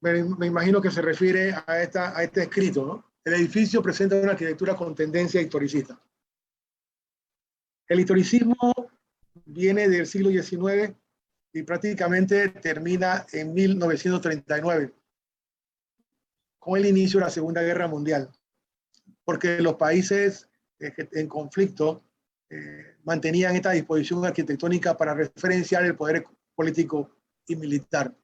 Me imagino que se refiere a este escrito, ¿no? El edificio presenta una arquitectura con tendencia historicista. El historicismo viene del siglo XIX y prácticamente termina en 1939, con el inicio de la Segunda Guerra Mundial, porque los países en conflicto mantenían esta disposición arquitectónica para referenciar el poder político y militar.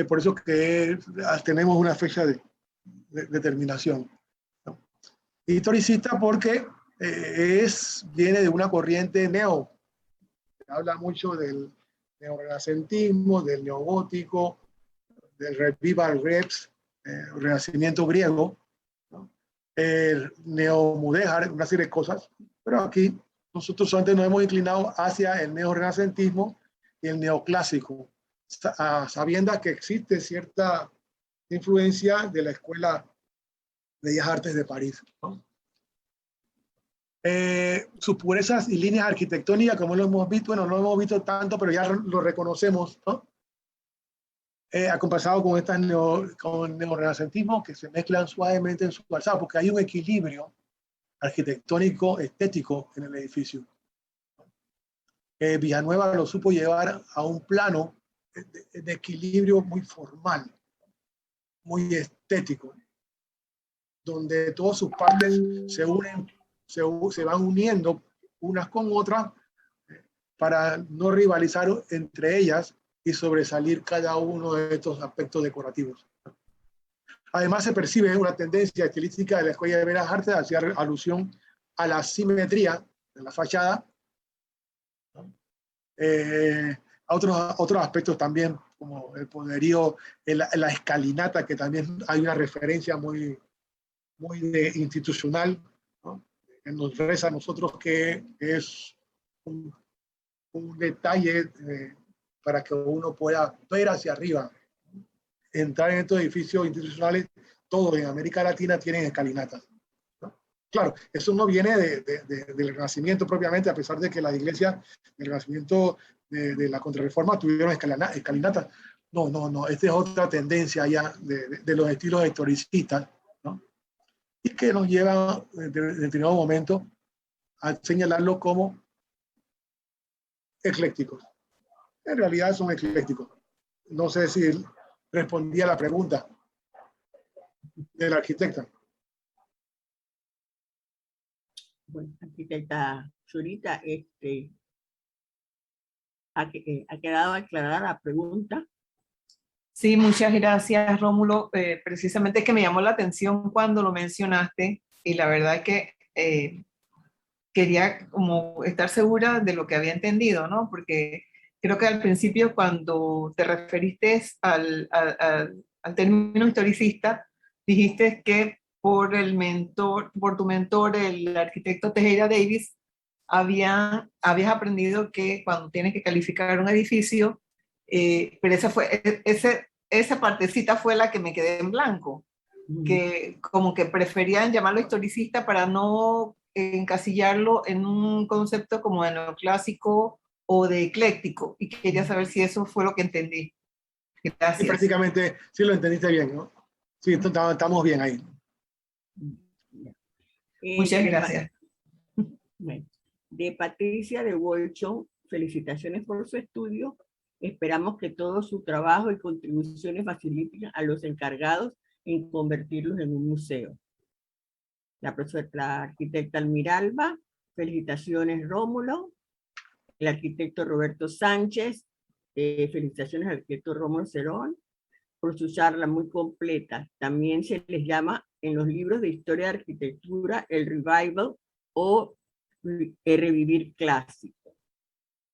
Por eso que tenemos una fecha de terminación. Historicista porque viene de una corriente habla mucho del neorrenacentismo, del neogótico, del revival reps, renacimiento griego, ¿no? El neomudéjar, una serie de cosas, pero aquí nosotros antes nos hemos inclinado hacia el neorrenacentismo y el neoclásico, sabiendo que existe cierta influencia de la Escuela de Bellas Artes de París, ¿no? Sus purezas y líneas arquitectónicas, como lo hemos visto, bueno, no lo hemos visto tanto, pero ya lo reconocemos, ¿no? Acompasado con estas con neorrenacentismo que se mezclan suavemente en su alzado, porque hay un equilibrio arquitectónico, estético en el edificio. Villanueva lo supo llevar a un plano de equilibrio muy formal, muy estético, donde todas sus partes se unen, se van uniendo unas con otras para no rivalizar entre ellas y sobresalir cada uno de estos aspectos decorativos. Además, se percibe una tendencia estilística de la Escuela de Bellas Artes hacia alusión a la simetría de la fachada, ¿no? Otros aspectos también, como el poderío, la escalinata, que también hay una referencia muy institucional, ¿no? Que nos reza a nosotros que es un detalle para que uno pueda ver hacia arriba. Entrar en estos edificios institucionales, todos en América Latina tienen escalinatas, ¿no? Claro, eso no viene del Renacimiento propiamente, a pesar de que las iglesias del Renacimiento de la Contrarreforma tuvieron escalinatas. No, esta es otra tendencia ya de los estilos historicistas, ¿no? Y que nos lleva en determinado momento a señalarlo como eclécticos. En realidad son eclécticos. No sé si respondí a la pregunta del arquitecta. Bueno, arquitecta Zurita, ha quedado aclarada la pregunta. Sí, muchas gracias, Rómulo. Precisamente que me llamó la atención cuando lo mencionaste y la verdad es que quería como estar segura de lo que había entendido, ¿no? Porque creo que al principio cuando te referiste al término historicista, dijiste que por tu mentor, el arquitecto Tejera Davis, habías aprendido que cuando tienes que calificar un edificio, pero esa partecita fue la que me quedé en blanco, que como que preferían llamarlo historicista para no encasillarlo en un concepto como de neoclásico o de ecléctico, y quería saber si eso fue lo que entendí. Gracias. Sí, prácticamente sí lo entendiste bien, ¿no? Sí, estamos bien ahí. Muchas gracias. Bueno, de Patricia de Wolchon, felicitaciones por su estudio. Esperamos que todo su trabajo y contribuciones faciliten a los encargados en convertirlos en un museo. La arquitecta Almiralba, felicitaciones Rómulo. El arquitecto Roberto Sánchez, felicitaciones al arquitecto Rómulo Cerón por su charla muy completa. También se les llama en los libros de historia de arquitectura el revival o el revivir clásico.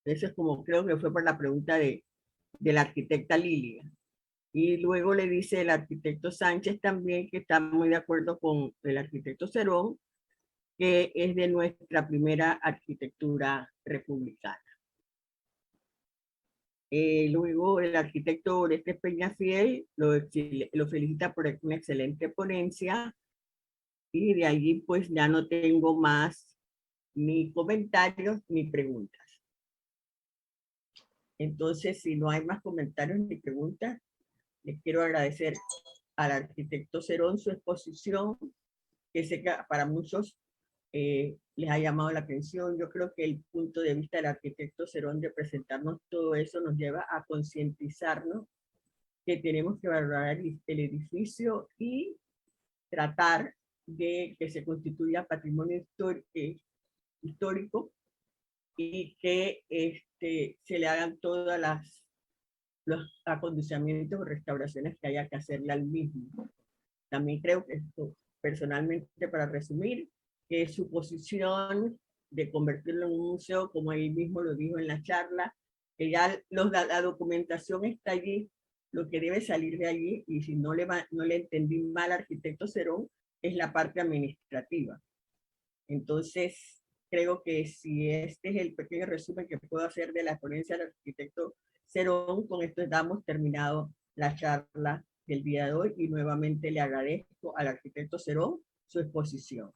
Eso es como creo que fue por la pregunta de la arquitecta Lilia. Y luego le dice el arquitecto Sánchez también que está muy de acuerdo con el arquitecto Cerón, que es de nuestra primera arquitectura republicana. Luego el arquitecto Orestes Peñafiel lo felicita por una excelente ponencia, y de allí pues ya no tengo más ni comentarios ni preguntas. Entonces, si no hay más comentarios ni preguntas, Le quiero agradecer al arquitecto Cerón su exposición, que sé que para muchos les ha llamado la atención. Yo creo que el punto de vista del arquitecto Cerón de presentarnos todo eso nos lleva a concientizarnos que tenemos que valorar el edificio y tratar de que se constituya patrimonio histórico y que se le hagan todas los acondicionamientos o restauraciones que haya que hacerle al mismo. También creo que esto, personalmente, para resumir, que su posición de convertirlo en un museo, como él mismo lo dijo en la charla, que ya la documentación está allí, lo que debe salir de allí, y si no le entendí mal al arquitecto Cerón, es la parte administrativa. Entonces, creo que si este es el pequeño resumen que puedo hacer de la ponencia del arquitecto Cerón, con esto damos terminado la charla del día de hoy, y nuevamente le agradezco al arquitecto Cerón su exposición.